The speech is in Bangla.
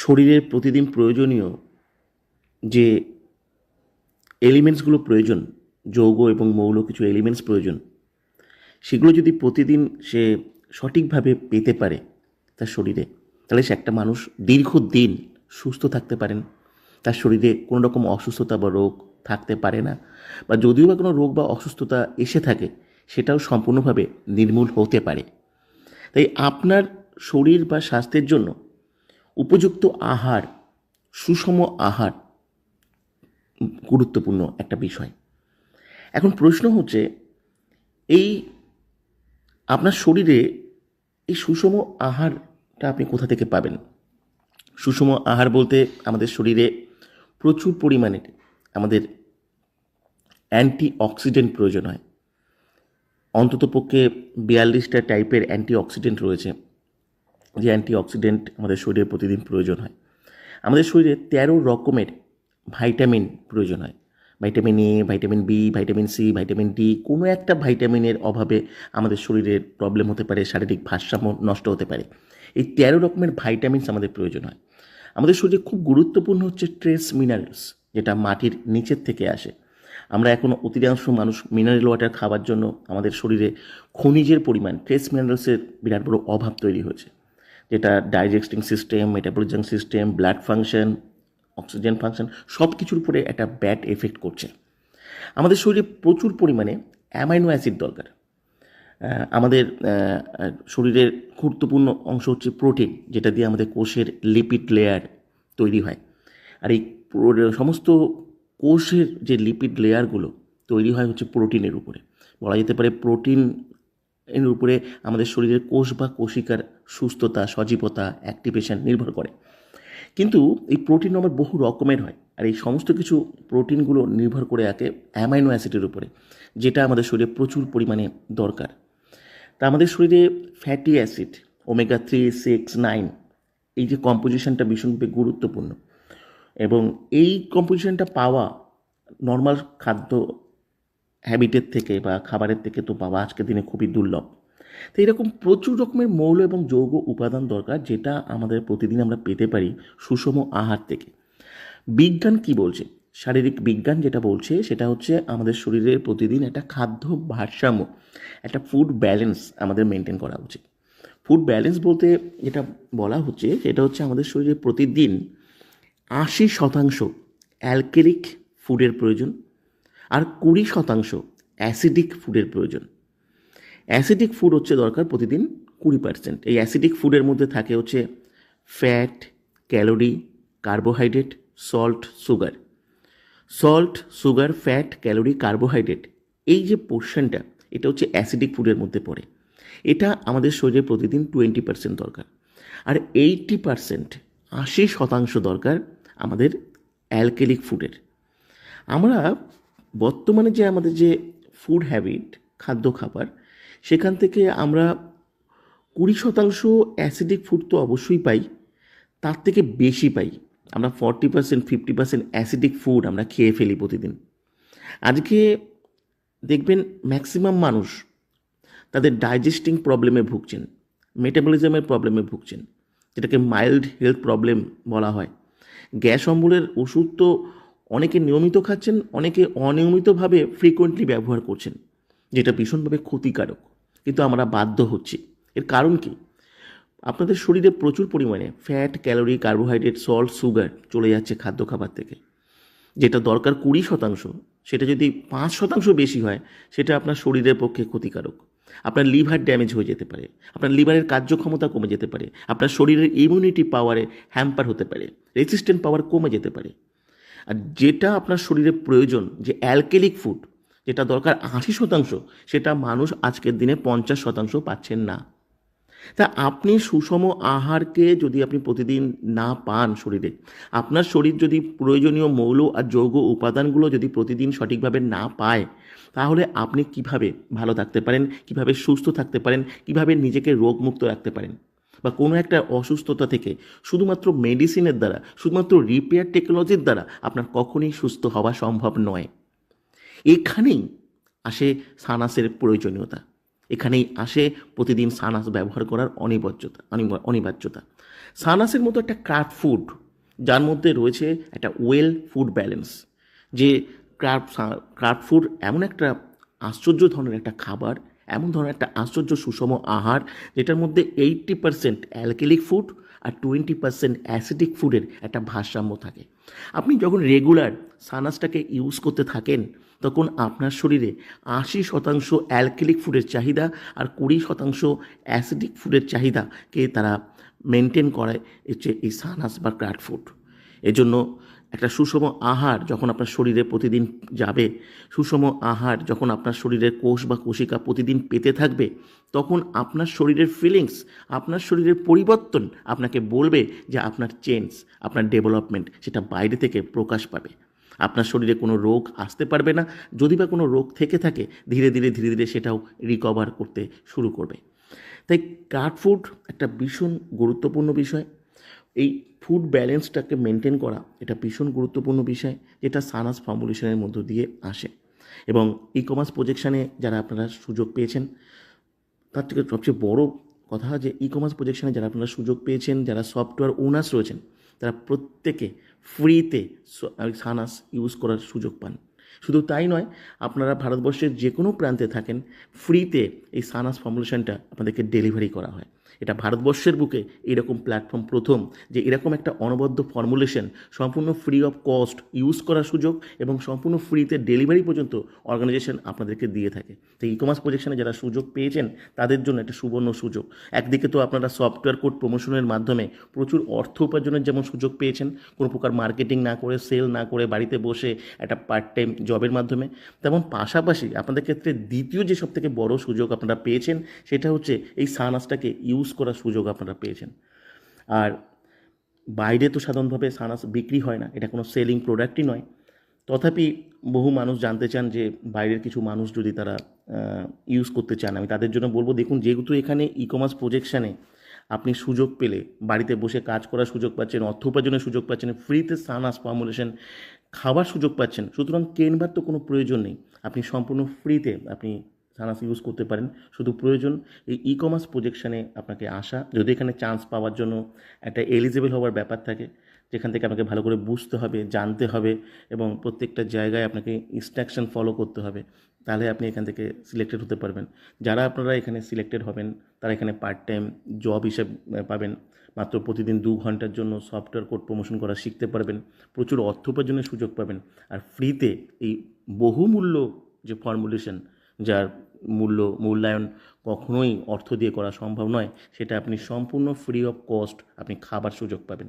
শরীরের প্রতিদিন প্রয়োজনীয় যে এলিমেন্টসগুলো প্রয়োজন, যৌগ এবং মৌল কিছু এলিমেন্টস প্রয়োজন, সেগুলো যদি প্রতিদিন সে সঠিকভাবে পেতে পারে তার শরীরে, তাহলে সে একটা মানুষ দীর্ঘদিন সুস্থ থাকতে পারেন। তার শরীরে কোনো রকম অসুস্থতা বা রোগ থাকতে পারে না, বা যদিও বা কোনো রোগ বা অসুস্থতা এসে থাকে সেটাও সম্পূর্ণভাবে নির্মূল হতে পারে। তাই আপনার শরীর বা স্বাস্থ্যের জন্য উপযুক্ত আহার, সুষম আহার গুরুত্বপূর্ণ একটা বিষয়। এখন প্রশ্ন হচ্ছে, এই আপনার শরীরে এই সুষম আহারটা আপনি কোথা থেকে পাবেন? সুষম আহার বলতে আমাদের শরীরে প্রচুর পরিমাণে আমাদের অ্যান্টিঅক্সিডেন্ট প্রয়োজন হয়। অন্ততপক্ষে 42টা টাইপের অ্যান্টিঅক্সিডেন্ট রয়েছে, যে অ্যান্টিঅক্সিডেন্ট আমাদের শরীরে প্রতিদিন প্রয়োজন হয়। আমাদের শরীরে 13 রকমের ভাইটামিন প্রয়োজন হয়। Vitamin A, vitamin B, vitamin C, vitamin D. কোনো একটা ভাইটামিনের অভাবে আমাদের শরীরের প্রবলেম হতে পারে, শারীরিক ভারসাম্য নষ্ট হতে পারে। এই 13 রকমের ভাইটামিনস আমাদের প্রয়োজন হয়। আমাদের শরীরে খুব গুরুত্বপূর্ণ হচ্ছে ট্রেস মিনারেলস, যেটা মাটির নিচের থেকে আসে। আমরা এখন অধিকাংশ মানুষ মিনারেল ওয়াটার খাওয়ার জন্য আমাদের শরীরে খনিজের পরিমাণ, ট্রেস মিনারেলসের বিরাট বড় অভাব তৈরি হয়েছে, যেটা digesting system, metabolism system, blood function, oxygen function সব কিছুর উপরে একটা ব্যাড এফেক্ট করছে। আমাদের শরীরে প্রচুর পরিমাণে অ্যামাইনো অ্যাসিড দরকার। আমাদের শরীরের গুরুত্বপূর্ণ অংশ হচ্ছে প্রোটিন, যেটা দিয়ে আমাদের কোষের লিপিড লেয়ার তৈরি হয়। আর এই সমস্ত কোষের যে লিপিড লেয়ারগুলো তৈরি হয় হচ্ছে প্রোটিনের উপরে। বলা যেতে পারে প্রোটিন এর উপরে আমাদের শরীরের কোষ বা কোষিকার সুস্থতা, সজীবতা, অ্যাক্টিভেশন নির্ভর করে। কিন্তু এই প্রোটিন আবার বহু রকমের হয়, আর এই সমস্ত কিছু প্রোটিনগুলো নির্ভর করে থাকে অ্যামাইনো অ্যাসিডের উপরে, যেটা আমাদের শরীরে প্রচুর পরিমাণে দরকার। তা আমাদের শরীরে ফ্যাটি অ্যাসিড, ওমেগা 3, 6, 9, এই যে কম্পোজিশনটা ভীষণভাবে গুরুত্বপূর্ণ, এবং এই কম্পোজিশনটা পাওয়া নর্মাল খাদ্য হ্যাবিটের থেকে বা খাবারের থেকে তো পাওয়া আজকের দিনে খুবই দুর্লভ। তো এরকম প্রচুর রকমের মৌল এবং যৌগ উপাদান দরকার, যেটা আমাদের প্রতিদিন আমরা পেতে পারি সুষম আহার থেকে। বিজ্ঞান কি বলছে? শারীরিক বিজ্ঞান যেটা বলছে সেটা হচ্ছে আমাদের শরীরের প্রতিদিন একটা খাদ্য ভারসাম্য, একটা ফুড ব্যালেন্স আমাদের মেনটেন করা উচিত। ফুড ব্যালেন্স বলতে যেটা বলা হচ্ছে সেটা হচ্ছে আমাদের শরীরে প্রতিদিন 80% অ্যালকেলিক ফুডের প্রয়োজন, আর 20% অ্যাসিডিক ফুডের প্রয়োজন। অ্যাসিডিক ফুড হচ্ছে দরকার প্রতিদিন 20%। এই অ্যাসিডিক ফুডের মধ্যে থাকে হচ্ছে fat, calorie, carbohydrate, salt, sugar. Salt, sugar, fat, calorie, carbohydrate, এই যে পোর্শনটা, এটা হচ্ছে অ্যাসিডিক ফুডের মধ্যে পড়ে। এটা আমাদের শরীরে প্রতিদিন 20% দরকার। আর 80%, 80% দরকার আমাদের অ্যালকেলিক ফুডের। আমরা বর্তমানে যে আমাদের যে ফুড হ্যাবিট, খাদ্য খাবার, সেখান থেকে আমরা 20% অ্যাসিডিক ফুড তো অবশ্যই পাই, তার থেকে বেশি পাই। আমরা 40%, 50% অ্যাসিডিক ফুড আমরা খেয়ে ফেলি প্রতিদিন। আজকে দেখবেন ম্যাক্সিমাম মানুষ তাদের ডাইজেস্টিং প্রবলেমে ভুগছেন, মেটাবলিজমের প্রবলেমে ভুগছেন, যেটাকে মাইল্ড হেলথ প্রবলেম বলা হয়। গ্যাস অম্বলের ওষুধ তো অনেকে নিয়মিত খাচ্ছেন, অনেকে অনিয়মিতভাবে ফ্রিকোয়েন্টলি ব্যবহার করছেন, যেটা ভীষণভাবে ক্ষতিকারক, কিন্তু আমরা বাধ্য হচ্ছি। এর কারণ কি? আপনাদের শরীরে প্রচুর পরিমাণে fat, calorie, carbohydrate, salt, sugar চলে যাচ্ছে খাদ্য খাবার থেকে। যেটা দরকার 20%, সেটা যদি 5% বেশি হয়, সেটা আপনার শরীরের পক্ষে ক্ষতিকারক। আপনার লিভার ড্যামেজ হয়ে যেতে পারে, আপনার লিভারের কার্যক্ষমতা কমে যেতে পারে, আপনার শরীরের ইমিউনিটি পাওয়ারে হ্যাম্পার হতে পারে, রেসিস্ট্যান্ট পাওয়ার কমে যেতে পারে। আর যেটা আপনার শরীরে প্রয়োজন, যে অ্যালকেলিক ফুড, যেটা দরকার 80%, সেটা মানুষ আজকের দিনে 50% পাচ্ছেন না। তা আপনি সুষম আহারকে যদি আপনি প্রতিদিন না পান শরীরে, আপনার শরীর যদি প্রয়োজনীয় মৌল আর যৌগ উপাদানগুলো যদি প্রতিদিন সঠিকভাবে না পায়, তাহলে আপনি কিভাবে ভালো থাকতে পারেন, কিভাবে সুস্থ থাকতে পারেন, কিভাবে নিজেকে রোগমুক্ত রাখতে পারেন? বা কোনো একটা অসুস্থতা থেকে শুধুমাত্র মেডিসিনের দ্বারা, শুধুমাত্র রিপেয়ার টেকনোলজির দ্বারা আপনার কখনোই সুস্থ হওয়া সম্ভব নয়। এখানেই আসে সানাসের প্রয়োজনীয়তা। এখানেই আসে প্রতিদিন সানাস ব্যবহার করার অনিবার্যতা। সানাসের মতো একটা ক্রাফট ফুড যার মধ্যে রয়েছে একটা ওয়েল ফুড ব্যালেন্স, যে ক্রাফট ফুড এমন একটা আশ্চর্য ধরনের একটা খাবার, এমন ধরনের একটা আশ্চর্য সুষম আহার, যেটার মধ্যে 80% অ্যালকালিক ফুড আর 20% অ্যাসিডিক ফুডের একটা ভারসাম্য থাকে। আপনি যখন রেগুলার সানাসটাকে ইউজ করতে থাকেন, তখন আপনার শরীরে 80% অ্যালকালিক ফুডের চাহিদা আর 20% অ্যাসিডিক ফুডের চাহিদাকে তারা মেনটেন করায় হচ্ছে এই সানাস বা ক্রাফট ফুড। এজন্য একটা সুষম আহার যখন আপনার শরীরে প্রতিদিন যাবে, সুষম আহার যখন আপনার শরীরের কোষ বা কোশিকা প্রতিদিন পেতে থাকবে, তখন আপনার শরীরের ফিলিংস, আপনার শরীরের পরিবর্তন আপনাকে বলবে যে আপনার চেঞ্জ, আপনার ডেভেলপমেন্ট সেটা বাইরে থেকে প্রকাশ পাবে। আপনার শরীরে কোনো রোগ আসতে পারবে না, যদি বা কোনো রোগ থেকে থাকে ধীরে ধীরে সেটাও রিকভার করতে শুরু করবে। তাই ক্রাফট ফুড একটা ভীষণ গুরুত্বপূর্ণ বিষয়। এই ফুড ব্যালেন্সটাকে মেনটেন করা এটা ভীষণ গুরুত্বপূর্ণ বিষয়, যেটা সানাস ফর্মুলেশনের মধ্য দিয়ে আসে। এবং ই কমার্স প্রজেকশানে যারা আপনারা সুযোগ পেয়েছেন, তার থেকে সবচেয়ে বড় কথা যে ই কমার্স প্রজেকশানে যারা আপনারা সুযোগ পেয়েছেন, যারা সফটওয়্যার ওনার্স রয়েছেন, তারা প্রত্যেকে ফ্রিতে সানাস ইউজ করার সুযোগ পান। শুধু তাই নয়, আপনারা ভারতবর্ষের যে কোনো প্রান্তে থাকেন, ফ্রিতে এই সানাস ফর্মুলেশনটা আপনাদেরকে ডেলিভারি করা হয়। এটা ভারতবর্ষের বুকে এরকম প্ল্যাটফর্ম প্রথম, যে এরকম একটা অনবদ্য ফর্মুলেশন সম্পূর্ণ ফ্রি অফ কস্ট ইউজ করার সুযোগ এবং সম্পূর্ণ ফ্রিতে ডেলিভারি পর্যন্ত অর্গানাইজেশন আপনাদেরকে দিয়ে থাকে। তো ই কমার্স প্রজেকশনে যারা সুযোগ পেয়েছেন তাদের জন্য একটা সুবর্ণ সুযোগ। একদিকে তো আপনারা সফটওয়্যার কোড প্রমোশনের মাধ্যমে প্রচুর অর্থ উপার্জনের যেমন সুযোগ পেয়েছেন, কোনো প্রকার মার্কেটিং না করে, সেল না করে, বাড়িতে বসে একটা পার্ট টাইম জবের মাধ্যমে, তেমন পাশাপাশি আপনাদের ক্ষেত্রে দ্বিতীয় যে সবথেকে বড় সুযোগ আপনারা পেয়েছেন সেটা হচ্ছে এই সানাসটাকে ইউজ করার সুযোগ আপনারা পেয়েছেন। আর বাইরে তো সাধারণভাবে সানাস বিক্রি হয় না, এটা কোনো সেলিং প্রোডাক্টই নয়। তথাপি বহু মানুষ জানতে চান যে বাইরের কিছু মানুষ যদি তারা ইউজ করতে চান, আমি তাদের জন্য বলবো, দেখুন, যেহেতু এখানে ই কমার্স প্রজেকশানে আপনি সুযোগ পেলে বাড়িতে বসে কাজ করার সুযোগ পাচ্ছেন, অর্থ উপার্জনের সুযোগ পাচ্ছেন, ফ্রিতে সানাস ফর্মুলেশন খাবার সুযোগ পাচ্ছেন, সুতরাং কেনবার তো কোনো প্রয়োজন নেই। আপনি সম্পূর্ণ ফ্রিতে আপনি সানাস ইউজ করতে পারেন। শুধু প্রয়োজন এই ই কমার্স প্রজেকশানে আপনাকে আসা, যদি এখানে চান্স পাওয়ার জন্য একটা এলিজিবল হওয়ার ব্যাপার থাকে, যেখান থেকে আপনাকে ভালো করে বুঝতে হবে, জানতে হবে এবং প্রত্যেকটা জায়গায় আপনাকে ইনস্ট্রাকশন ফলো করতে হবে, তাহলে আপনি এখান থেকে সিলেক্টেড হতে পারবেন। যারা আপনারা এখানে সিলেক্টেড হবেন তারা এখানে পার্ট টাইম জব হিসেবে পাবেন, মাত্র প্রতিদিন 2 ঘন্টার জন্য সফটওয়্যার কোড প্রমোশন করা শিখতে পারবেন, প্রচুর অর্থ উপার্জনের সুযোগ পাবেন, আর ফ্রিতে এই বহুমূল্য যে ফর্মুলেশন, যার মূল্যায়ন কখনোই অর্থ দিয়ে করা সম্ভব নয়, সেটা আপনি সম্পূর্ণ ফ্রি অফ কস্ট আপনি খাবার সুযোগ পাবেন।